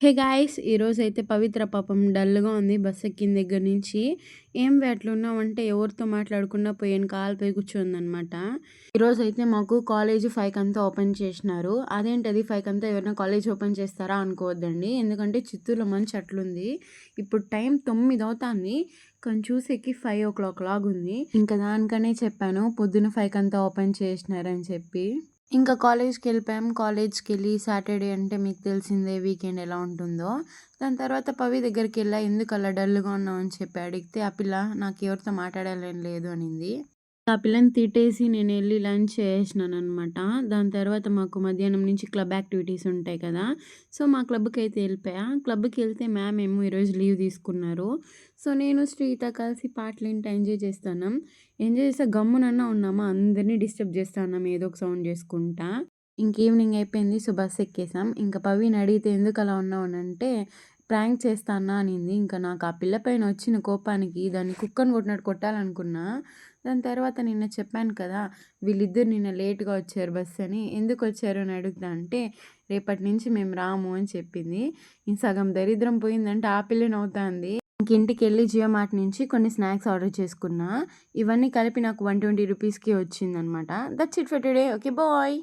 Hey guys! ఈరోజైతే పవిత్ర పాపం డల్‌గా ఉంది బస్ ఎక్కిన దగ్గర నుంచి. "ఏం వే అట్లున్నావంటే" ఎవరితో మాట్లాడకుండా పోయి ఎనకాల పోయి కూర్చుందనమాట. ఈరోజైతే మాకు కాలేజ్ 5కంతా ఓపెన్ చేసినారు. అదేంటది 5కంతా ఎవరైనా కాలేజ్ ఓపెన్ చేస్తారా అనుకోవద్దండి. ఎందుకంటే చిత్తూరులో మంచు అట్లుంది. ఇప్పుడు టైం 9 అవుతాంది. కానీ చూసేకి 5:00 లాగుంది. ఇంకా దానికనే చెప్పాను పొద్దున 5కంతా ఓపెన్ చేసినారని చెప్పి. ఇంకా కాలేజ్‌కెళ్ళిపోయాం. కాలేజ్‌కెళ్ళి సాటర్‌డే అంటే మీకు తెలిసిందే వీకెండ్ ఎలా ఉంటుందో. దాని తర్వాత పవి దగ్గరికెళ్ళా. "ఎందుకలా డల్‌గా ఉన్నావు" అని చెప్పి అడిగితే, ఆ పిల్ల "నాకెవరితో మాట్లాడాలని లేదు" అనింది. ఆ పిల్లని తిట్టేసి నేనెళ్ళి లంచ్ చేసేసినాననమాట. దాని తర్వాత మాకు మధ్యాహ్నం నుంచి క్లబ్ యాక్టివిటీస్ ఉంటాయి కదా! సో, మా క్లబ్‌కైతే ఎళ్ళిపోయా. క్లబ్‌కెళ్తే మ్యామ్ ఏమో ఈరోజు లీవ్ తీసుకున్నారు. సో, నేను శ్రీత కలిసి పాటలింటా ఎంజాయ్ చేస్తాన్నాం. ఎంజాయ్ చేస్తా గమ్మునన్నా ఉన్నామా, అందరిని డిస్టర్బ్ చేస్తా ఉన్నాం ఏదో ఒక సౌండ్ చేసుకుంటా. ఇంక ఈవినింగ్ అయిపోయింది. సో, బస్ ఎక్కేసాం. ఇంక పవిని అడిగితే ఎందుకలా ఉన్నావు అనంటే, ప్రాంక్ చేస్తా అన్నా అనింది. ఇంక నాకు ఆ పిల్ల పైన వచ్చిన కోపానికి దాన్ని కుక్కని కొట్టినట్టు కొట్టాలనుకున్నా. దాని తర్వాత నిన్న చెప్పాను కదా! వీళ్ళిద్దరు నిన్న లేట్‌గా వచ్చారు బస్ అని. ఎందుకొచ్చారు అని అడుగుతా అంటే, రేపటి నుంచి మేము రాము అని చెప్పింది. ఇంక సగం దరిద్రం పోయిందంటే ఆ పిల్లే నవ్వుతాంది. ఇంక ఇంటికెళ్ళి జియో మార్ట్ నుంచి కొన్ని స్నాక్స్ ఆర్డర్ చేసుకున్నా. ఇవన్నీ కలిపి నాకు 120 రూపీస్‌కి వచ్చిందనమాట. That's it for today. Okay. Bye.